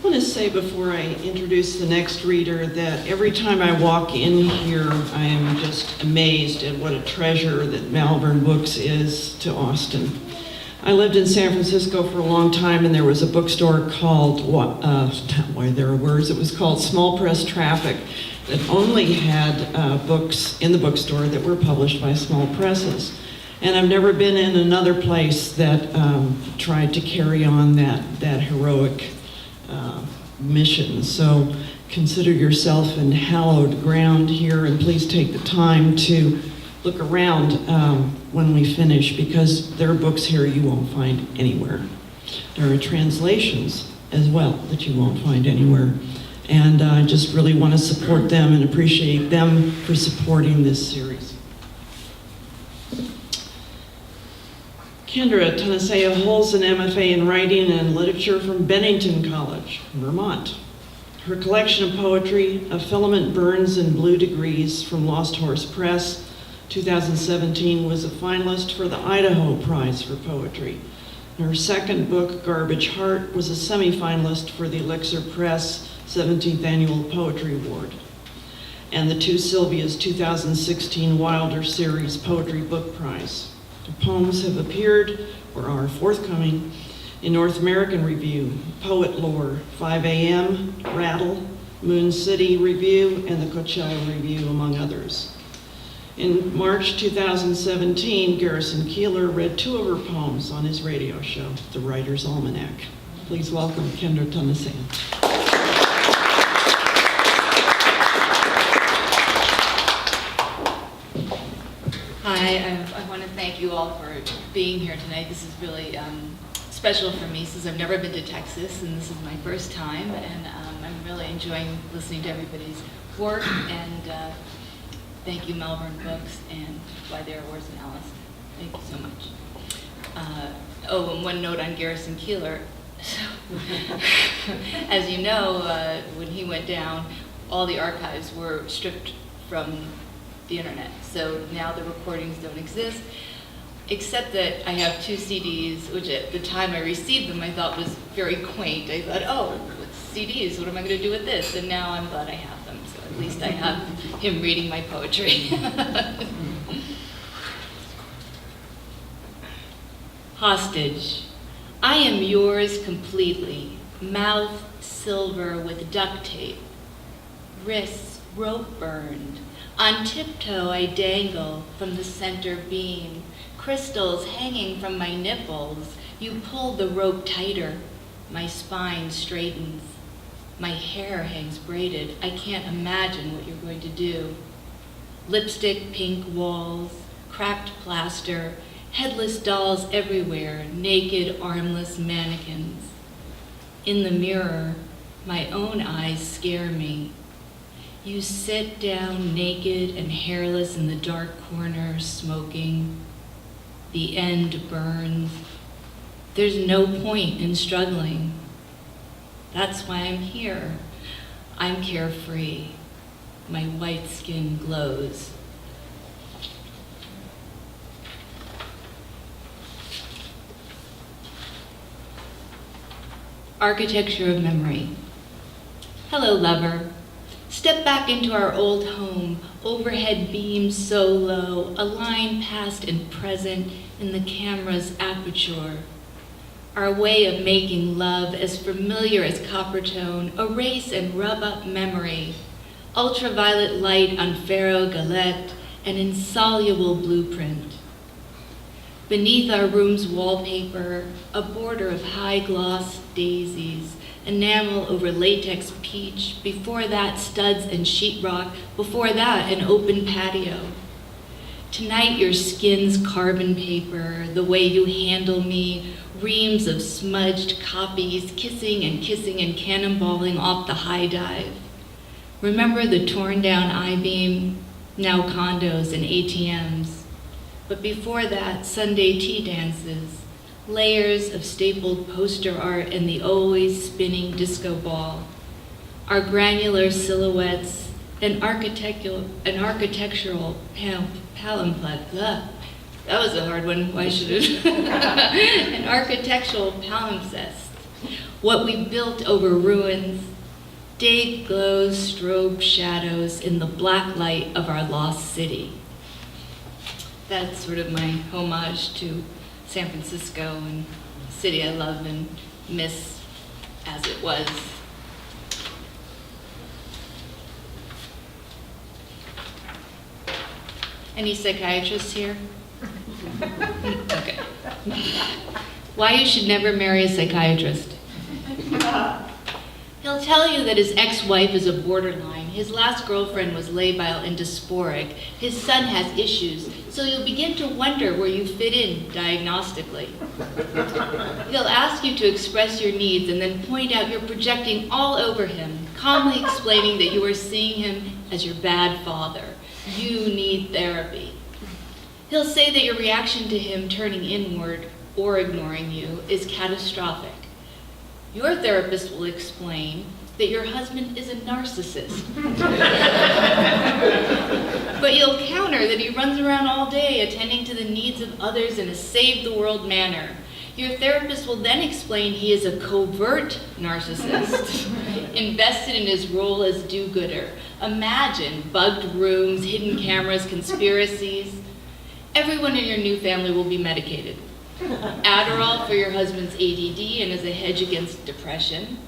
I want to say before I introduce the next reader that every time I walk in here, I am just amazed at what a treasure that Malvern Books is to Austin. I lived in San Francisco for a long time, and there was a bookstore called, it was called Small Press Traffic, that only had books in the bookstore that were published by small presses. And I've never been in another place that tried to carry on that heroic mission. So consider yourself in hallowed ground here, and please take the time to look around when we finish, because there are books here you won't find anywhere. There are translations as well that you won't find anywhere. And I just really want to support them and appreciate them for supporting this series. Kendra Tanacea holds an MFA in Writing and Literature from Bennington College, Vermont. Her collection of poetry, A Filament Burns and Blue Degrees from Lost Horse Press, 2017, was a finalist for the Idaho Prize for Poetry. Her second book, Garbage Heart, was a semi-finalist for the Elixir Press 17th Annual Poetry Award. And the Two Sylvias 2016 Wilder Series Poetry Book Prize. Her poems have appeared or are forthcoming in North American Review, Poet Lore, 5 a.m., Rattle, Moon City Review, and the Coachella Review, among others. In March 2017, Garrison Keillor read 2 of her poems on his radio show, The Writer's Almanac. Please welcome Kendra Tanacea. Hi, I want to thank you all for being here tonight. This is really special for me since I've never been to Texas, and this is my first time, and I'm really enjoying listening to everybody's work, and thank you Malvern Books and Why There Awards and Alice. Thank you so much. And one note on Garrison Keillor. As you know, when he went down, all the archives were stripped from the internet. So now the recordings don't exist, except that I have 2 CDs, which at the time I received them I thought was very quaint. I thought, oh, CDs, what am I going to do with this? And now I'm glad I have them, so at least I have him reading my poetry. Hostage. I am yours completely, mouth silver with duct tape, wrists rope burned. On tiptoe I dangle from the center beam, crystals hanging from my nipples. You pull the rope tighter, my spine straightens. My hair hangs braided. I can't imagine what you're going to do. Lipstick pink walls, cracked plaster, headless dolls everywhere, naked armless mannequins. In the mirror, my own eyes scare me. You sit down naked and hairless in the dark corner, smoking. The end burns. There's no point in struggling. That's why I'm here. I'm carefree. My white skin glows. Architecture of memory. Hello, lover. Step back into our old home, overhead beams so low, a line past and present in the camera's aperture. Our way of making love as familiar as copper tone, erase and rub up memory. Ultraviolet light on ferro galette, an insoluble blueprint. Beneath our room's wallpaper, a border of high gloss daisies, enamel over latex peach, before that studs and sheetrock, before that an open patio. Tonight your skin's carbon paper, the way you handle me, reams of smudged copies, kissing and cannonballing off the high dive. Remember the torn down I-beam, now condos and ATMs. But before that, Sunday tea dances, layers of stapled poster art and the always spinning disco ball. Our granular silhouettes, an architectural palimpsest. That was a hard one, why should it? An architectural palimpsest. What we built over ruins. Day glows strobe shadows in the black light of our lost city. That's sort of my homage to San Francisco and a city I love and miss as it was. Any psychiatrists here? Okay. Why you should never marry a psychiatrist. He'll tell you that his ex-wife is a borderline, his last girlfriend was labile and dysphoric, his son has issues, so you'll begin to wonder where you fit in diagnostically. He'll ask you to express your needs and then point out you're projecting all over him, calmly explaining that you are seeing him as your bad father. You need therapy. He'll say that your reaction to him turning inward or ignoring you is catastrophic. Your therapist will explain that your husband is a narcissist. But you'll counter that he runs around all day attending to the needs of others in a save-the-world manner. Your therapist will then explain he is a covert narcissist, invested in his role as do-gooder. Imagine bugged rooms, hidden cameras, conspiracies. Everyone in your new family will be medicated. Adderall for your husband's ADD and as a hedge against depression.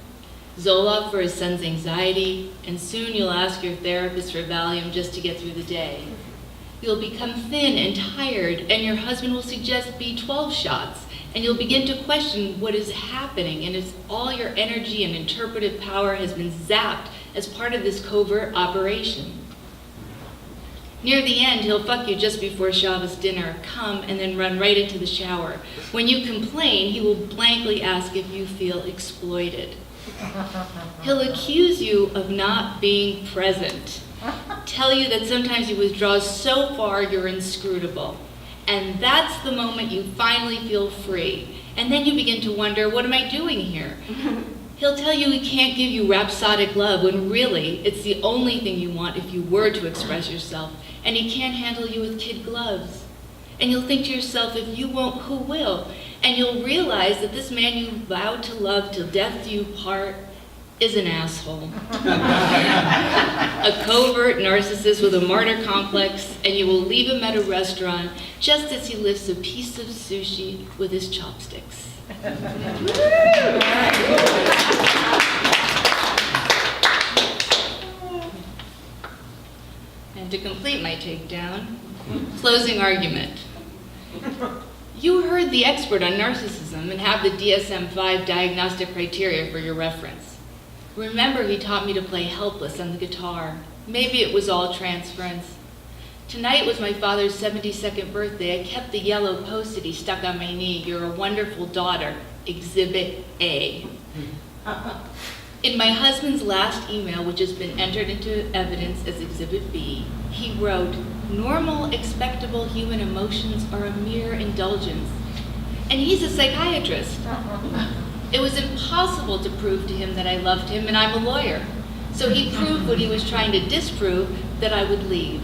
Zoloft for his son's anxiety, and soon you'll ask your therapist for Valium just to get through the day. You'll become thin and tired, and your husband will suggest B12 shots, and you'll begin to question what is happening, and if all your energy and interpretive power has been zapped as part of this covert operation. Near the end, he'll fuck you just before Shabbos dinner, come and then run right into the shower. When you complain, he will blankly ask if you feel exploited. He'll accuse you of not being present, tell you that sometimes he withdraws so far you're inscrutable. And that's the moment you finally feel free. And then you begin to wonder, what am I doing here? He'll tell you he can't give you rhapsodic love when really it's the only thing you want if you were to express yourself. And he can't handle you with kid gloves. And you'll think to yourself, if you won't, who will? And you'll realize that this man you vowed to love till death do you part is an asshole. A covert narcissist with a martyr complex, and you will leave him at a restaurant just as he lifts a piece of sushi with his chopsticks. And to complete my takedown, closing argument. You heard the expert on narcissism and have the DSM-5 diagnostic criteria for your reference. Remember, he taught me to play helpless on the guitar. Maybe it was all transference. Tonight was my father's 72nd birthday. I kept the yellow post-it he stuck on my knee. You're a wonderful daughter, Exhibit A. In my husband's last email, which has been entered into evidence as Exhibit B, he wrote, normal, expectable human emotions are a mere indulgence. And he's a psychiatrist. It was impossible to prove to him that I loved him, and I'm a lawyer. So he proved what he was trying to disprove, that I would leave.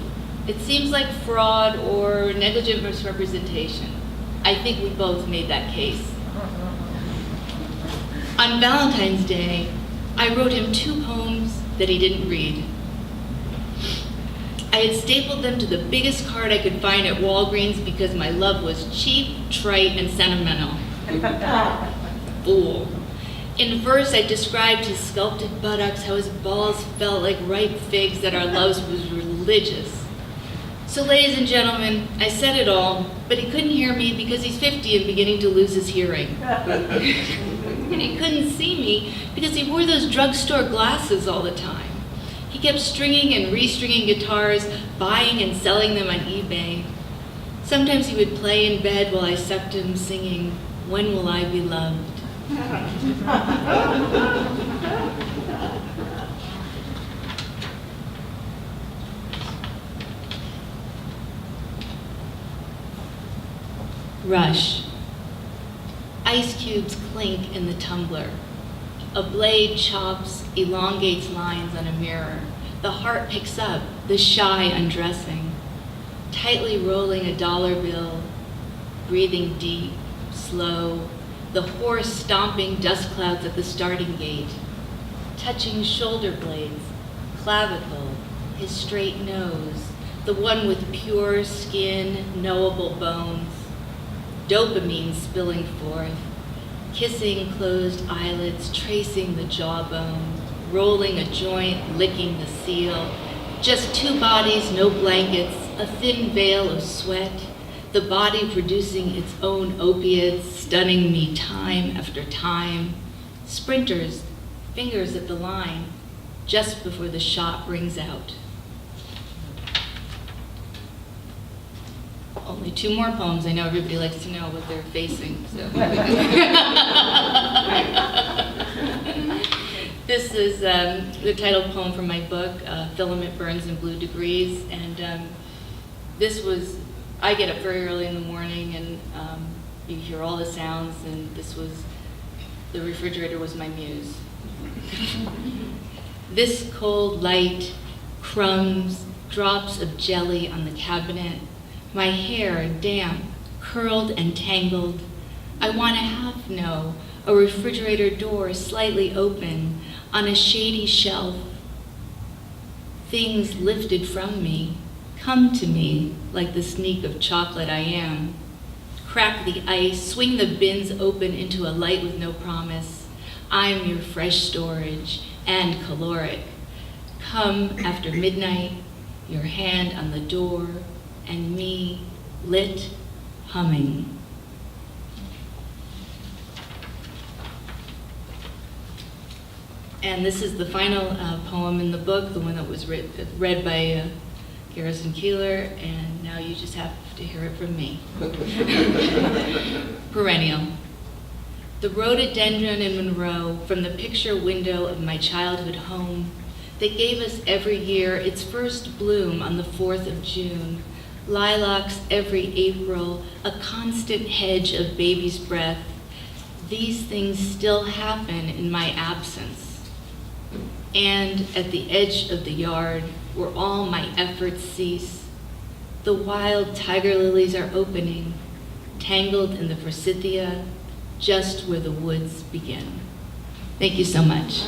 It seems like fraud or negligent misrepresentation. I think we both made that case. On Valentine's Day, I wrote him 2 poems that he didn't read. I had stapled them to the biggest card I could find at Walgreens because my love was cheap, trite, and sentimental. Fool. In verse, I described his sculpted buttocks, how his balls felt like ripe figs, that our love was religious. So, ladies and gentlemen, I said it all, but he couldn't hear me because he's 50 and beginning to lose his hearing. And he couldn't see me because he wore those drugstore glasses all the time. He kept stringing and restringing guitars, buying and selling them on eBay. Sometimes he would play in bed while I sucked him, singing, "When will I be loved?" Rush. Ice cubes clink in the tumbler. A blade chops, elongates lines on a mirror. The heart picks up, the shy undressing. Tightly rolling a dollar bill, breathing deep, slow, the horse stomping dust clouds at the starting gate, touching shoulder blades, clavicle, his straight nose, the one with pure skin, knowable bones, dopamine spilling forth, kissing closed eyelids, tracing the jawbone, rolling a joint, licking the seal, just two bodies, no blankets, a thin veil of sweat, the body producing its own opiates, stunning me time after time, sprinters, fingers at the line, just before the shot rings out. Only two more poems. I know everybody likes to know what they're facing. So. This is the title poem from my book, Filament Burns in Blue Degrees. And this was, I get up very early in the morning and you hear all the sounds, and this was, the refrigerator was my muse. This cold light, crumbs, drops of jelly on the cabinet, my hair damp, curled and tangled. I want to have no, a refrigerator door slightly open on a shady shelf. Things lifted from me, come to me like the sneak of chocolate I am. Crack the ice, swing the bins open into a light with no promise. I'm your fresh storage and caloric. Come after midnight, your hand on the door, and me lit, humming. And this is the final poem in the book, the one that was read by Garrison Keeler, and now you just have to hear it from me. Perennial. The rhododendron in Monroe, from the picture window of my childhood home, that gave us every year its first bloom on the 4th of June, lilacs every April, a constant hedge of baby's breath. These things still happen in my absence. And at the edge of the yard, where all my efforts cease, the wild tiger lilies are opening, tangled in the forsythia, just where the woods begin. Thank you so much.